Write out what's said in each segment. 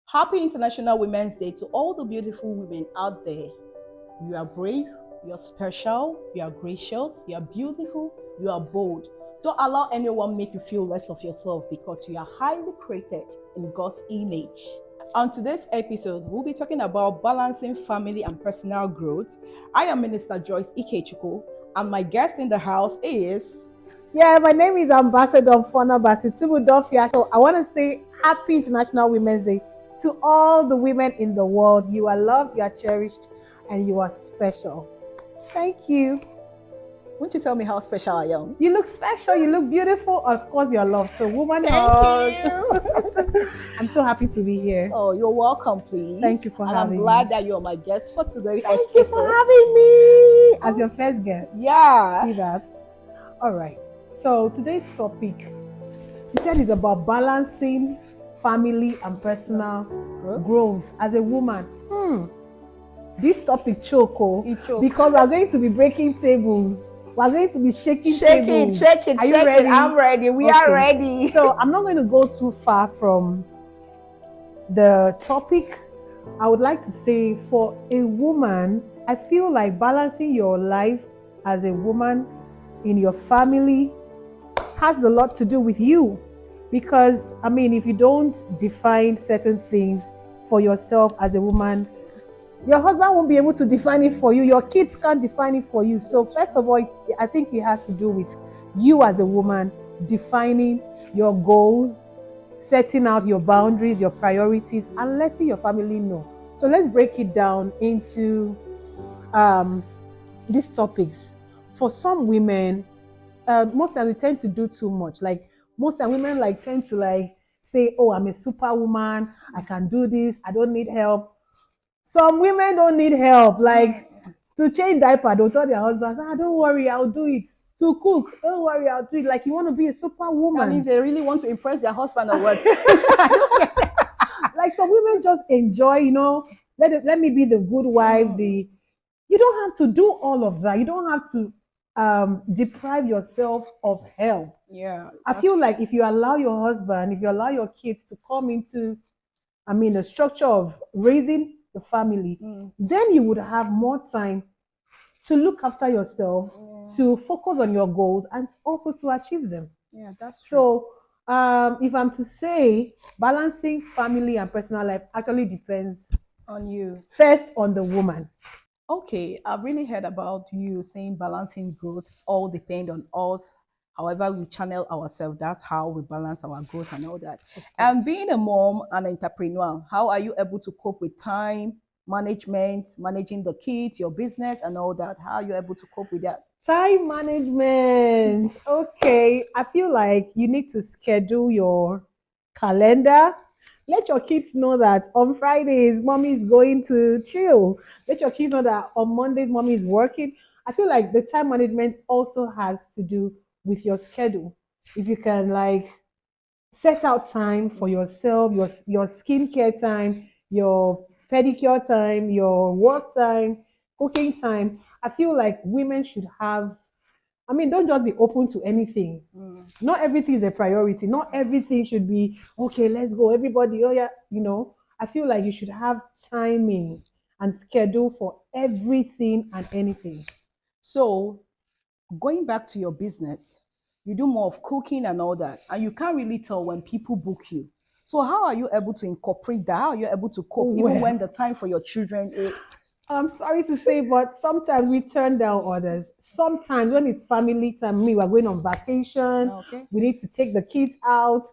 Happy International Women's Day to all the beautiful women out there. You are brave, you are special, you are gracious, you are beautiful, you are bold. Don't allow anyone make you feel less of yourself because you are highly created in God's image. On today's episode, we'll be talking about balancing family and personal growth. I am Minister Joyce Ikechukwu, and my guest in the house is. Yeah, my name is Ambassador Fona Basitubudofia. So I want to say Happy International Women's Day to all the women in the world. You are loved, you are cherished, and you are special. Thank you. Won't you tell me how special I am? You look special, you look beautiful. Of course, you're loved. So, woman, Thank you. I'm so happy to be here. Oh, you're welcome, please. Thank you for and having I'm glad me. that you're my guest for today's Thank episode. you for having me as your first guest. Yeah. See that? All right. So today's topic, you said, is about balancing family and personal growth as a woman. This topic choke because we're going to be breaking tables. We're going to be shaking tables. Shake it. I'm ready. We are ready. So I'm not going to go too far from the topic. I would like to say, for a woman, I feel like balancing your life as a woman in your family has a lot to do with you. Because, I mean, if you don't define certain things for yourself as a woman, your husband won't be able to define it for you. Your kids can't define it for you. So first of all, I think it has to do with you as a woman defining your goals, setting out your boundaries, your priorities, and letting your family know. So let's break it down into these topics. For some women, most times we tend to do too much. Like most times women tend to say, "Oh, I'm a superwoman. I can do this. I don't need help." Some women don't need help. Like to change diaper, they'll tell their husbands, "Don't worry, I'll do it." To cook, don't worry, I'll do it. Like you want to be a superwoman. That means they really want to impress their husband or what? Like some women just enjoy, let me be the good wife. You don't have to do all of that. You don't have to deprive yourself of help. Yeah. I feel like if you allow your husband, if you allow your kids to come into, the structure of raising the family, then you would have more time to look after yourself, to focus on your goals, and also to achieve them. Yeah, that's true. So, if I'm to say, balancing family and personal life actually depends on you. First, on the woman. Okay, I've really heard about you saying balancing growth all depend on us. However, we channel ourselves. That's how we balance our growth and all that. And being a mom and entrepreneur, how are you able to cope with time management, managing the kids, your business, and all that? How are you able to cope with that? Time management. Okay, I feel like you need to schedule your calendar. Let your kids know that on Fridays, mommy is going to chill. Let your kids know that on Mondays, mommy is working. I feel like the time management also has to do with your schedule. If you can set out time for yourself, your skincare time, your pedicure time, your work time, cooking time. I feel like women should have, don't just be open to anything. Not everything is a priority. Not everything should be, okay, let's go. Everybody, oh yeah, I feel like you should have timing and schedule for everything and anything. So, going back to your business, you do more of cooking and all that, and you can't really tell when people book you. So, how are you able to incorporate that? How are you able to cope even when the time for your children is? I'm sorry to say, but sometimes we turn down orders. Sometimes when it's family time, we're going on vacation, we need to take the kids out.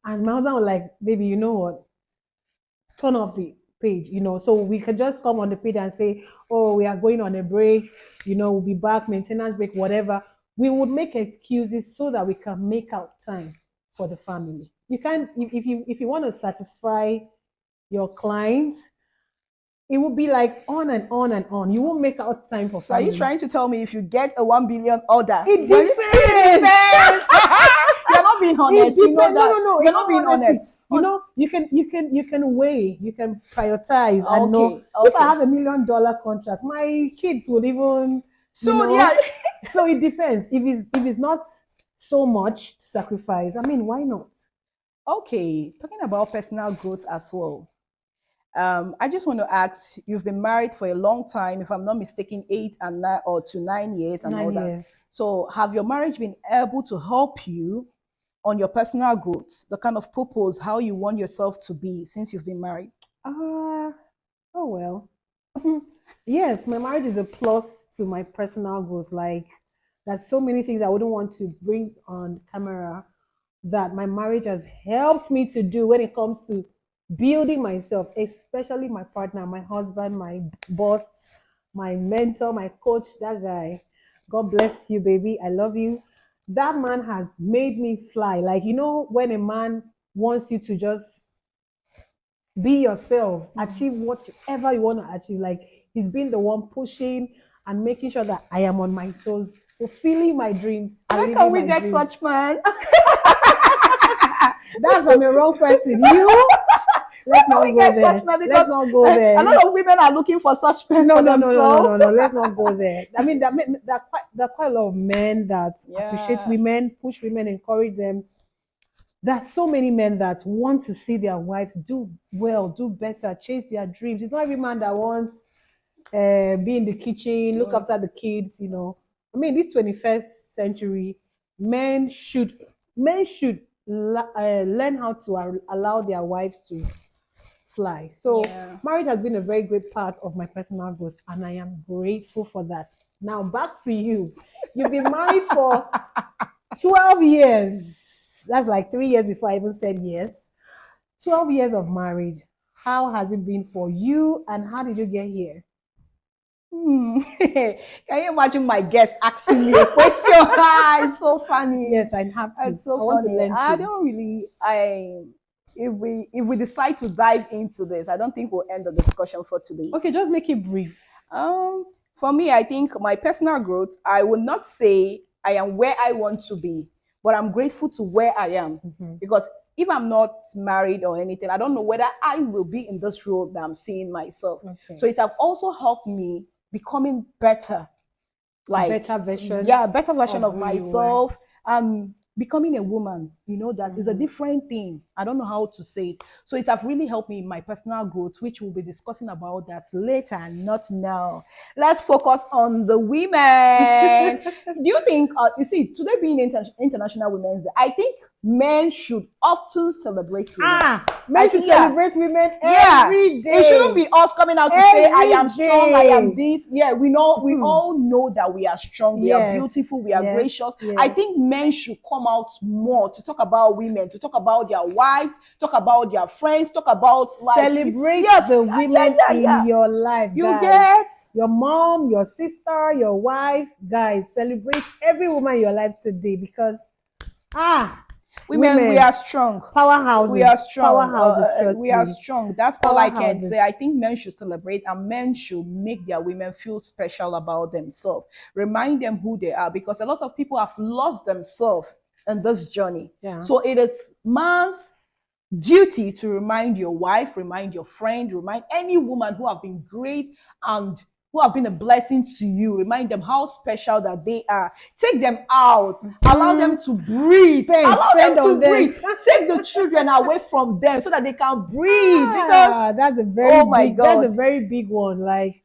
And my husband was like, baby, you know what? Turn off the page, so we can just come on the page and say, oh, we are going on a break, we'll be back, maintenance break, whatever. We would make excuses so that we can make out time for the family. You can't, if you want to satisfy your clients, it will be like on and on and on. You won't make out time for family. So are you trying to tell me if you get a 1 billion order? It depends. You're not being honest. You know that. No. You're not being honest. You can weigh, you can prioritize and know. If I have $1 million contract, my kids would even. Yeah. So it depends. If it's not so much sacrifice, why not? Okay, talking about personal growth as well. I just want to ask, you've been married for a long time, if I'm not mistaken, 8 and 9 or to 9 years and all Nine that. years. So have your marriage been able to help you on your personal growth, the kind of purpose, how you want yourself to be since you've been married? Uh, oh well. Yes, my marriage is a plus to my personal growth. Like, there's so many things I wouldn't want to bring on camera that my marriage has helped me to do when it comes to building myself, especially my partner, my husband, my boss, my mentor, my coach, that guy. God bless you, baby. I love you. That man has made me fly. Like, when a man wants you to just be yourself, achieve whatever you want to achieve. Like, he's been the one pushing and making sure that I am on my toes, fulfilling my dreams and Where can living we my get dreams. such man? That's on the wrong person. You, let's not We go get there. such men Let's because not go a there. lot of women are looking for such men No, for no, no, no, no, no, themselves. no. Let's not go there. I mean, there are quite a lot of men that appreciate Yeah. women, push women, encourage them. There's so many men that want to see their wives do well, do better, chase their dreams. It's not every man that wants be in the kitchen, look after the kids. I mean, this 21st century, men should learn how to allow their wives to fly. So Yeah. marriage has been a very great part of my personal growth, and I am grateful for that. Now back to you. You've been married for 12 years. That's like 3 years before I even said yes. 12 years of marriage. How has it been for you, and how did you get here? Can you imagine my guest asking me a question? It's so funny. Yes, I have to. It's so I want to funny. learn I too. don't really. I if we decide to dive into this, I don't think we'll end the discussion for today. Okay, just make it brief. For me, I think my personal growth, I will not say I am where I want to be, but I'm grateful to where I am. Mhm. Because if I'm not married or anything, I don't know whether I will be in this role that I'm seeing myself. Okay. So it has also helped me becoming better, A like, better version yeah, a better version of of who you were. myself. Becoming a woman, that is a different thing. I don't know how to say it. So it have really helped me in my personal growth, which we'll be discussing about that later, not now. Let's focus on the women. Do you think, you see, today being International Women's Day, I think men should often celebrate women. Men should Yeah. celebrate women Yeah, every day. it shouldn't be us coming out to say I Every am strong, I am day. this. Yeah, we all know that we are strong, we are Yes, beautiful, we are yes, gracious. yes. I think men should come out more to talk about women, to talk about their wives, talk about their friends, talk about, like, Celebrate yes, the yeah, women yeah, yeah. in your life, You guys. get Your mom, your sister, your wife, guys, celebrate every woman in your life today because women, we are strong. powerhouses. We are strong. Trust We are me. strong. That's all I can Powerhouses. say. I think men should celebrate and men should make their women feel special about themselves. Remind them who they are because a lot of people have lost themselves in this journey. Yeah. So it is man's duty to remind your wife, remind your friend, remind any woman who have been great and who have been a blessing to you. Remind them how special that they are. Take them out. Allow them to breathe. Allow them to breathe. Take the children away from them so that they can breathe. Because that's a very oh my big, God. that's a very big one. Like,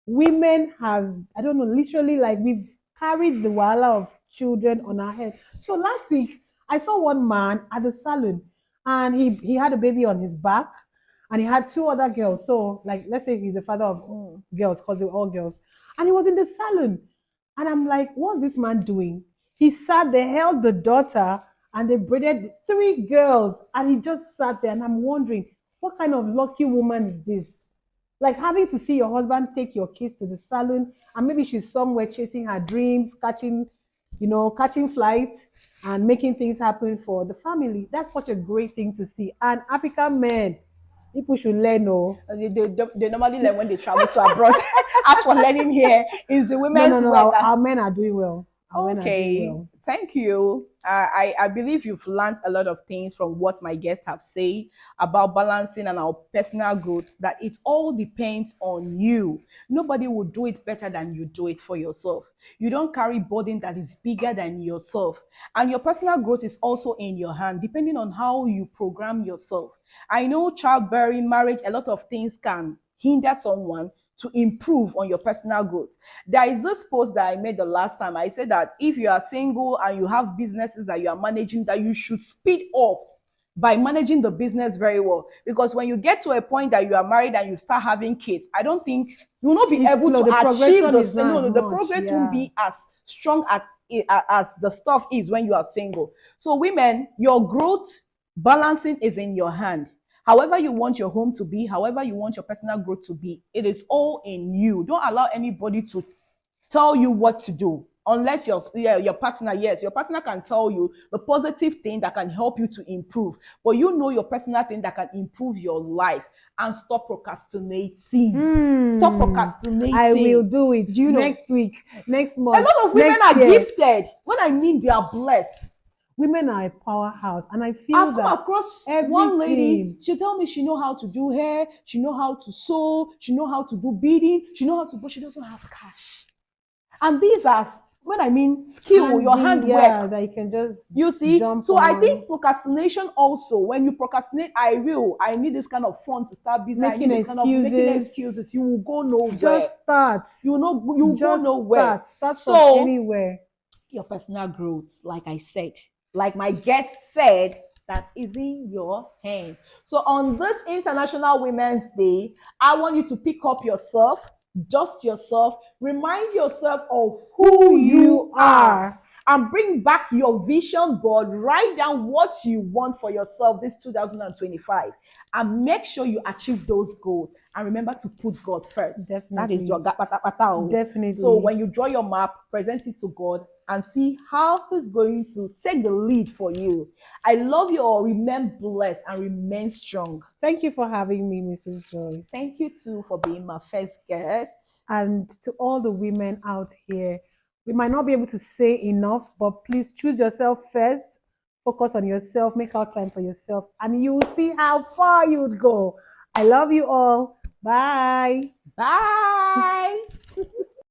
women have, I don't know, literally, like, we've carried the wala of children on our head. So last week I saw one man at the salon and he had a baby on his back and he had two other girls. So, like, let's say he's a father of girls because they were all girls. And he was in the salon. And I'm like, what's this man doing? He sat, they held the daughter and they braided three girls. And he just sat there. And I'm wondering, what kind of lucky woman is this? Like, having to see your husband take your kids to the salon and maybe she's somewhere chasing her dreams, catching flights and making things happen for the family. That's such a great thing to see. And African men, people should learn. They normally learn when they travel to abroad. As for learning here, is the women's no. work. Our men are doing well. and when I do Okay, well. thank you. I believe you've learned a lot of things from what my guests have said about balancing and our personal growth, that it all depends on you. Nobody will do it better than you do it for yourself. You don't carry burden that is bigger than yourself. And your personal growth is also in your hand, depending on how you program yourself. I know childbearing, marriage, a lot of things can hinder someone to improve on your personal growth. There is this post that I made the last time. I said that if you are single and you have businesses that you are managing, that you should speed up by managing the business very well. Because when you get to a point that you are married and you start having kids, I don't think you will not be It's able slow. to The achieve progression the is not no, as no, the much. progress won't Yeah. be as strong as the stuff is when you are single. So women, your growth balancing is in your hand. However you want your home to be, however you want your personal growth to be, it is all in you. Don't allow anybody to tell you what to do, unless your partner. Yes, your partner can tell you the positive thing that can help you to improve, but you know your personal thing that can improve your life. And stop procrastinating. Stop I will procrastinating. do it Do you know next week, next a month, lot of women next are year. gifted? When I mean they are blessed. Women are a powerhouse, and I feel I've come that across one lady. everything. She tell me she know how to do hair, she know how to sew, she know how to do beading, she know how to, but she doesn't have cash. And these are, when I mean skill, your Handy, yeah, handwork. that you can just You see, jump so I on. think procrastination also. When you procrastinate, I need this kind of fun to start business. I Making need this kind of making excuses. excuses. You will go nowhere. Just start. You know, you will go Just nowhere. start from So anywhere. your personal growth, like I said, like my guest said, that is in your hand. So on this International Women's Day, I want you to pick up yourself, dust yourself, remind yourself of who you are, and bring back your vision board. Write down what you want for yourself this 2025, and make sure you achieve those goals. And remember to put God first. That Definitely. is your gapatapata. Definitely. So when you draw your map, present it to God and see how He's going to take the lead for you. I love you all. Remain blessed and remain strong. Thank you for having me, Mrs. Joyce. Thank you too for being my first guest. And to all the women out here, we might not be able to say enough, but please choose yourself first. Focus on yourself, make out time for yourself, and you will see how far you would go. I love you all. Bye. Bye.